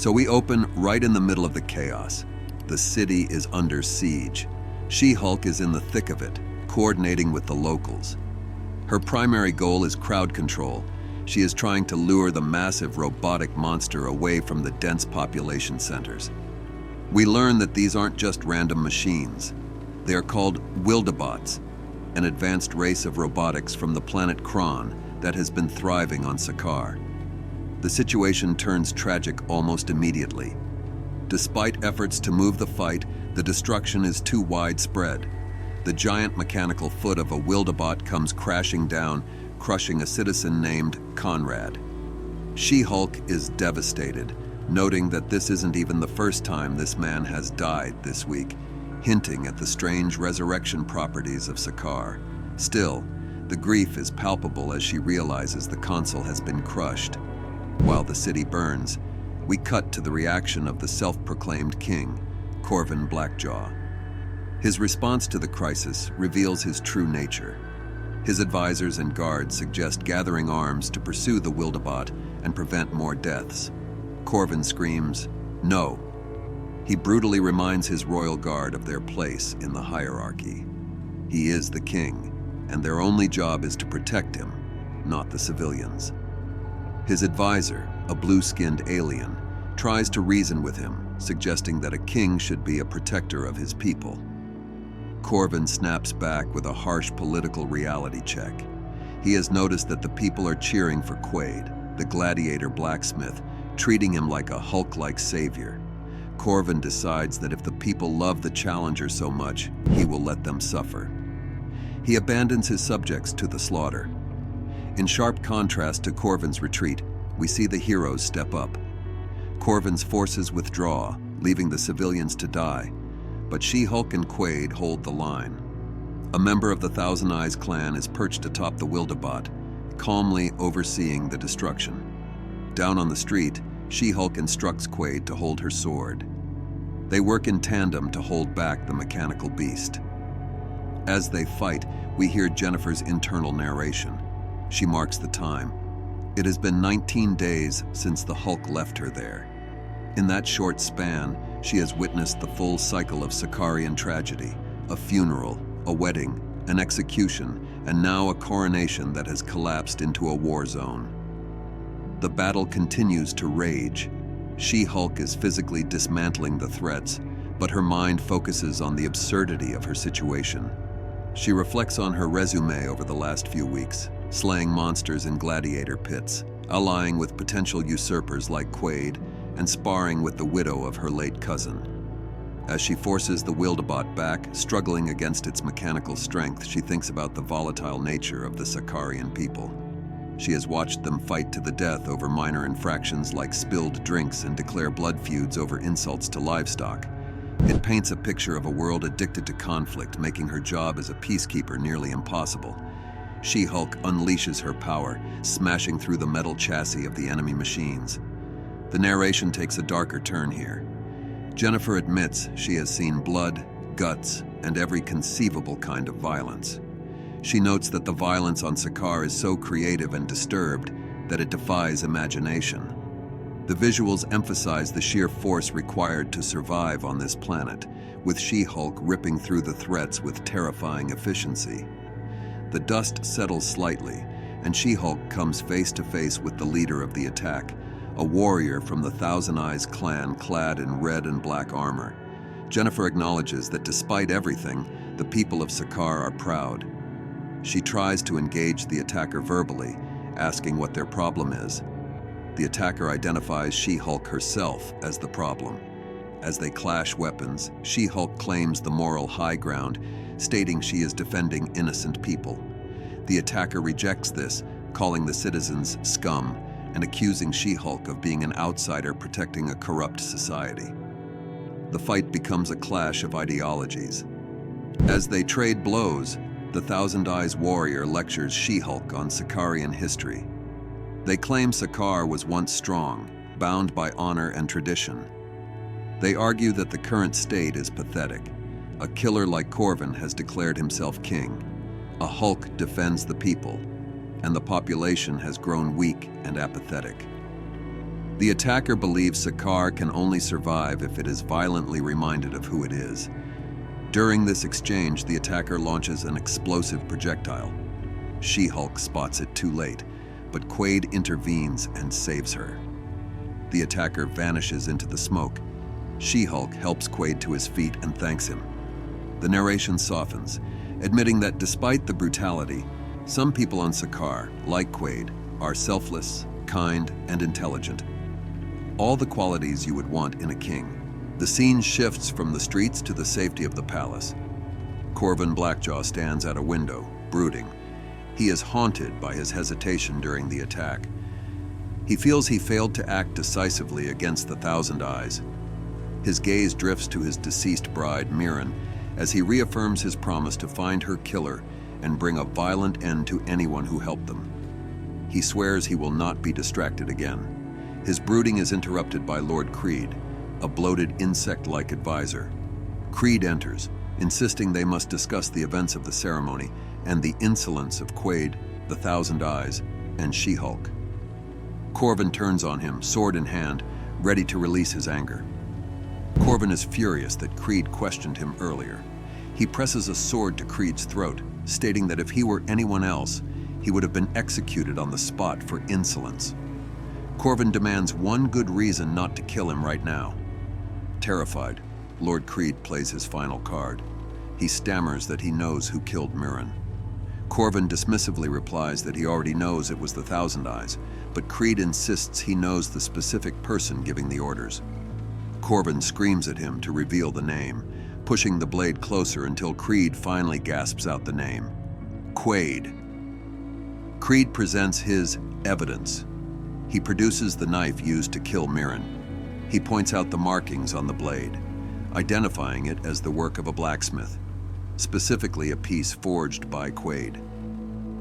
So we open right in the middle of the chaos. The city is under siege. She-Hulk is in the thick of it, coordinating with the locals. Her primary goal is crowd control. She is trying to lure the massive robotic monster away from the dense population centers. We learn that these aren't just random machines. They are called Wildebots, an advanced race of robotics from the planet Kron that has been thriving on Sakar. The situation turns tragic almost immediately. Despite efforts to move the fight, the destruction is too widespread. The giant mechanical foot of a Wildebot comes crashing down, crushing a citizen named Conrad. She-Hulk is devastated, noting that this isn't even the first time this man has died this week, hinting at the strange resurrection properties of Sakar. Still, the grief is palpable as she realizes the console has been crushed. While the city burns, we cut to the reaction of the self-proclaimed king, Corin Blackjaw. His response to the crisis reveals his true nature. His advisors and guards suggest gathering arms to pursue the Wildebot and prevent more deaths. Corin screams, "No." He brutally reminds his royal guard of their place in the hierarchy. He is the king, and their only job is to protect him, not the civilians. His advisor, a blue-skinned alien, tries to reason with him, suggesting that a king should be a protector of his people. Corin snaps back with a harsh political reality check. He has noticed that the people are cheering for Quade, the gladiator blacksmith, treating him like a Hulk-like savior. Corin decides that if the people love the challenger so much, he will let them suffer. He abandons his subjects to the slaughter. In sharp contrast to Corin's retreat, we see the heroes step up. Corin's forces withdraw, leaving the civilians to die, but She-Hulk and Quade hold the line. A member of the Thousand Eyes clan is perched atop the Wildebot, calmly overseeing the destruction. Down on the street, She-Hulk instructs Quade to hold her sword. They work in tandem to hold back the mechanical beast. As they fight, we hear Jennifer's internal narration. She marks the time. It has been 19 days since the Hulk left her there. In that short span, she has witnessed the full cycle of Sakarian tragedy, a funeral, a wedding, an execution, and now a coronation that has collapsed into a war zone. The battle continues to rage. She-Hulk is physically dismantling the threats, but her mind focuses on the absurdity of her situation. She reflects on her resume over the last few weeks, slaying monsters in gladiator pits, allying with potential usurpers like Quaid, and sparring with the widow of her late cousin. As she forces the Wildebot back, struggling against its mechanical strength, she thinks about the volatile nature of the Sakarian people. She has watched them fight to the death over minor infractions like spilled drinks and declare blood feuds over insults to livestock. It paints a picture of a world addicted to conflict, making her job as a peacekeeper nearly impossible. She-Hulk unleashes her power, smashing through the metal chassis of the enemy machines. The narration takes a darker turn here. Jennifer admits she has seen blood, guts, and every conceivable kind of violence. She notes that the violence on Sakar is so creative and disturbed that it defies imagination. The visuals emphasize the sheer force required to survive on this planet, with She-Hulk ripping through the threats with terrifying efficiency. The dust settles slightly, and She-Hulk comes face to face with the leader of the attack, a warrior from the Thousand Eyes clan clad in red and black armor. Jennifer acknowledges that despite everything, the people of Sakar are proud. She tries to engage the attacker verbally, asking what their problem is. The attacker identifies She-Hulk herself as the problem. As they clash weapons, She-Hulk claims the moral high ground, stating she is defending innocent people. The attacker rejects this, calling the citizens scum and accusing She-Hulk of being an outsider protecting a corrupt society. The fight becomes a clash of ideologies. As they trade blows, the Thousand Eyes warrior lectures She-Hulk on Sakarian history. They claim Sakar was once strong, bound by honor and tradition. They argue that the current state is pathetic. A killer like Corin has declared himself king. A Hulk defends the people, and the population has grown weak and apathetic. The attacker believes Sakar can only survive if it is violently reminded of who it is. During this exchange, the attacker launches an explosive projectile. She-Hulk spots it too late, but Quaid intervenes and saves her. The attacker vanishes into the smoke. She-Hulk helps Quaid to his feet and thanks him. The narration softens, admitting that despite the brutality, some people on Sakar, like Quaid, are selfless, kind, and intelligent. All the qualities you would want in a king. The scene shifts from the streets to the safety of the palace. Corin Blackjaw stands at a window, brooding. He is haunted by his hesitation during the attack. He feels he failed to act decisively against the Thousand Eyes. His gaze drifts to his deceased bride, Mirren, as he reaffirms his promise to find her killer and bring a violent end to anyone who helped them. He swears he will not be distracted again. His brooding is interrupted by Lord Quaid, a bloated insect-like advisor. Quaid enters, insisting they must discuss the events of the ceremony and the insolence of Quaid, the Thousand Eyes, and She-Hulk. Corin turns on him, sword in hand, ready to release his anger. Corin is furious that Quaid questioned him earlier. He presses a sword to Quaid's throat, stating that if he were anyone else, he would have been executed on the spot for insolence. Corin demands one good reason not to kill him right now. Terrified, Lord Quaid plays his final card. He stammers that he knows who killed Mirren. Corin dismissively replies that he already knows it was the Thousand Eyes, but Quaid insists he knows the specific person giving the orders. Corin screams at him to reveal the name, pushing the blade closer until Quaid finally gasps out the name: Quaid. Quaid presents his evidence. He produces the knife used to kill Mirren. He points out the markings on the blade, identifying it as the work of a blacksmith, specifically a piece forged by Quaid.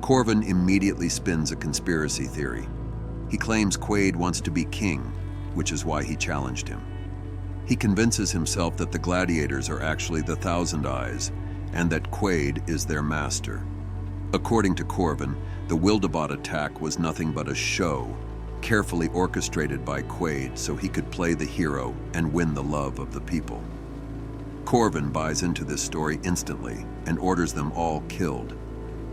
Corin immediately spins a conspiracy theory. He claims Quaid wants to be king, which is why he challenged him. He convinces himself that the gladiators are actually the Thousand Eyes, and that Quaid is their master. According to Corin, the Wildebot attack was nothing but a show, carefully orchestrated by Quaid so he could play the hero and win the love of the people. Corin buys into this story instantly and orders them all killed.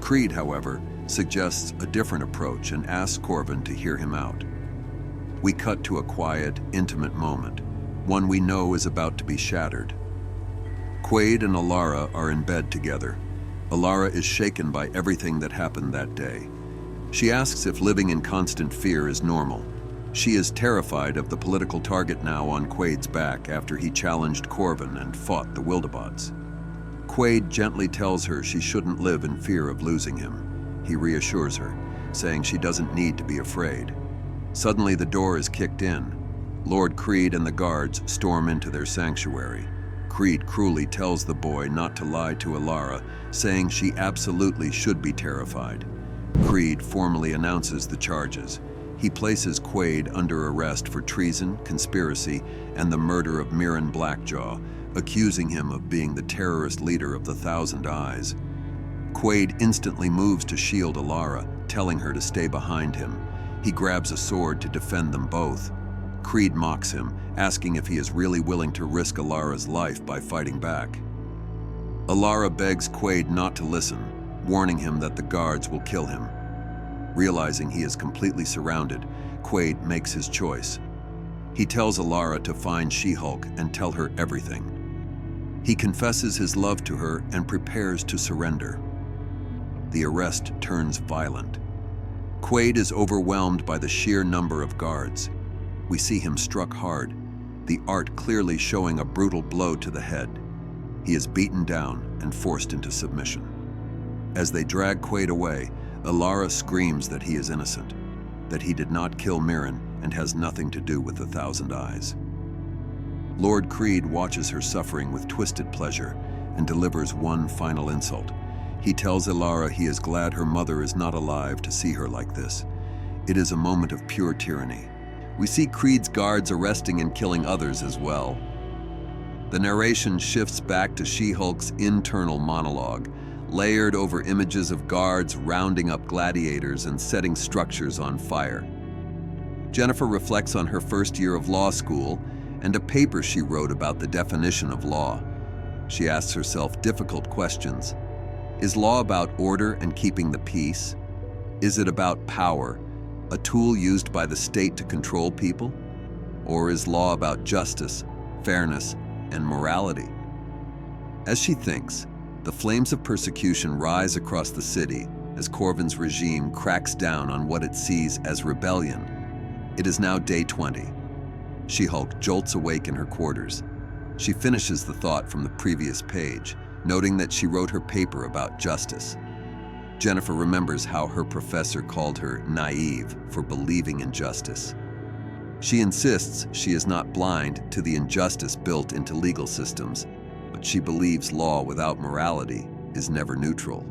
Quaid, however, suggests a different approach and asks Corin to hear him out. We cut to a quiet, intimate moment, one we know is about to be shattered. Quaid and Alara are in bed together. Alara is shaken by everything that happened that day. She asks if living in constant fear is normal. She is terrified of the political target now on Quaid's back after he challenged Corin and fought the Wildebots. Quaid gently tells her she shouldn't live in fear of losing him. He reassures her, saying she doesn't need to be afraid. Suddenly the door is kicked in. Lord Quaid and the guards storm into their sanctuary. Quaid cruelly tells the boy not to lie to Alara, saying she absolutely should be terrified. Quaid formally announces the charges. He places Quaid under arrest for treason, conspiracy, and the murder of Mirren Blackjaw, accusing him of being the terrorist leader of the Thousand Eyes. Quaid instantly moves to shield Alara, telling her to stay behind him. He grabs a sword to defend them both. Quaid mocks him, asking if he is really willing to risk Alara's life by fighting back. Alara begs Quaid not to listen, warning him that the guards will kill him. Realizing he is completely surrounded, Quaid makes his choice. He tells Alara to find She-Hulk and tell her everything. He confesses his love to her and prepares to surrender. The arrest turns violent. Quaid is overwhelmed by the sheer number of guards. We see him struck hard, the art clearly showing a brutal blow to the head. He is beaten down and forced into submission. As they drag Quaid away, Alara screams that he is innocent, that he did not kill Mirren and has nothing to do with the Thousand Eyes. Lord Quaid watches her suffering with twisted pleasure and delivers one final insult. He tells Alara he is glad her mother is not alive to see her like this. It is a moment of pure tyranny. We see Quaid's guards arresting and killing others as well. The narration shifts back to She-Hulk's internal monologue, layered over images of guards rounding up gladiators and setting structures on fire. Jennifer reflects on her first year of law school and a paper she wrote about the definition of law. She asks herself difficult questions. Is law about order and keeping the peace? Is it about power, a tool used by the state to control people? Or is law about justice, fairness, and morality? As she thinks, the flames of persecution rise across the city as Corvin's regime cracks down on what it sees as rebellion. It is now day 20. She-Hulk jolts awake in her quarters. She finishes the thought from the previous page, noting that she wrote her paper about justice. Jennifer remembers how her professor called her naive for believing in justice. She insists she is not blind to the injustice built into legal systems, but she believes law without morality is never neutral.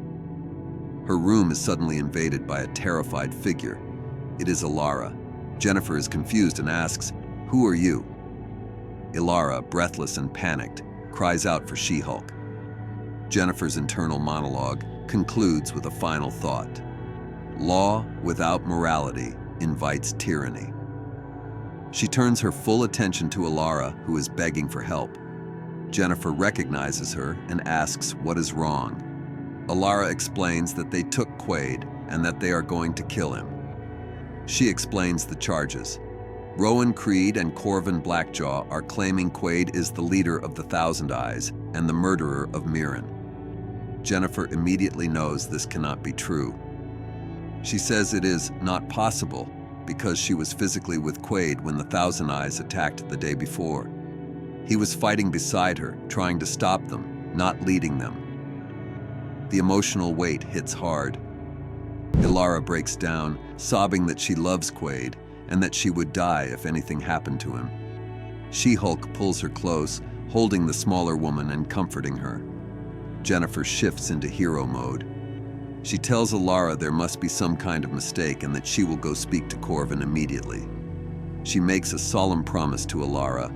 Her room is suddenly invaded by a terrified figure. It is Ilara. Jennifer is confused and asks, "Who are you?" Ilara, breathless and panicked, cries out for She-Hulk. Jennifer's internal monologue concludes with a final thought. Law without morality invites tyranny. She turns her full attention to Ilara, who is begging for help. Jennifer recognizes her and asks what is wrong. Ilara explains that they took Quaid and that they are going to kill him. She explains the charges. Rowan Creed and Corvin Blackjaw are claiming Quaid is the leader of the Thousand Eyes and the murderer of Mirren. Jennifer immediately knows this cannot be true. She says it is not possible because she was physically with Quaid when the Thousand Eyes attacked the day before. He was fighting beside her, trying to stop them, not leading them. The emotional weight hits hard. Ilara breaks down, sobbing that she loves Quaid and that she would die if anything happened to him. She-Hulk pulls her close, holding the smaller woman and comforting her. Jennifer shifts into hero mode. She tells Ilara there must be some kind of mistake and that she will go speak to Corvin immediately. She makes a solemn promise to Ilara.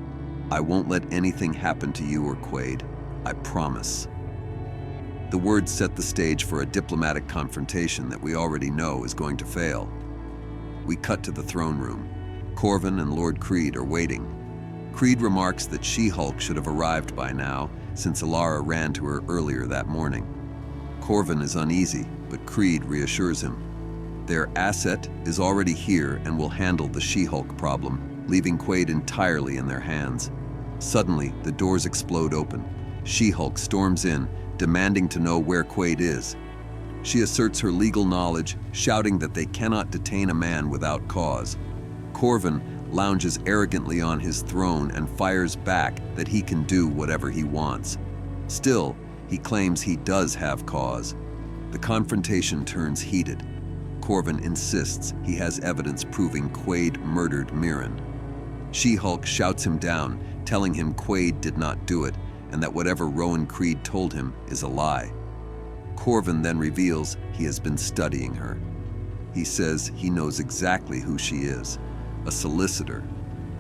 "I won't let anything happen to you or Quaid. I promise." The words set the stage for a diplomatic confrontation that we already know is going to fail. We cut to the throne room. Corvin and Lord Creed are waiting. Creed remarks that She-Hulk should have arrived by now, since Ilara ran to her earlier that morning. Corvin is uneasy, but Creed reassures him. Their asset is already here and will handle the She-Hulk problem, leaving Quaid entirely in their hands. Suddenly, the doors explode open. She-Hulk storms in, demanding to know where Quaid is. She asserts her legal knowledge, shouting that they cannot detain a man without cause. Corvin lounges arrogantly on his throne and fires back that he can do whatever he wants. Still, he claims he does have cause. The confrontation turns heated. Corvin insists he has evidence proving Quaid murdered Mirren. She-Hulk shouts him down, telling him Quaid did not do it and that whatever Rowan Creed told him is a lie. Corvin then reveals he has been studying her. He says he knows exactly who she is, a solicitor,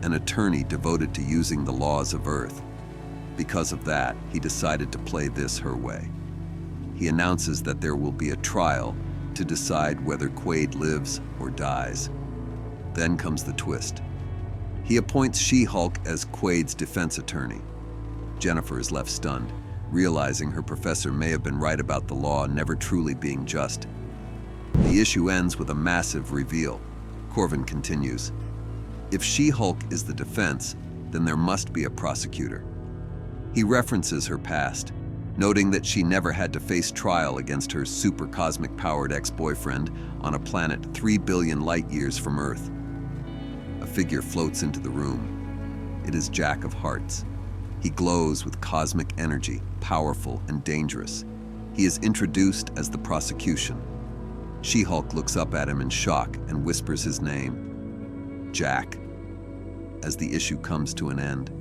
an attorney devoted to using the laws of Earth. Because of that, he decided to play this her way. He announces that there will be a trial to decide whether Quaid lives or dies. Then comes the twist. He appoints She-Hulk as Quaid's defense attorney. Jennifer is left stunned, realizing her professor may have been right about the law never truly being just. The issue ends with a massive reveal. Corvin continues, "If She-Hulk is the defense, then there must be a prosecutor." He references her past, noting that she never had to face trial against her super cosmic-powered ex-boyfriend on a planet 3 billion light-years from Earth. A figure floats into the room. It is Jack of Hearts. He glows with cosmic energy, powerful and dangerous. He is introduced as the prosecution. She-Hulk looks up at him in shock and whispers his name, Jack. As the issue comes to an end,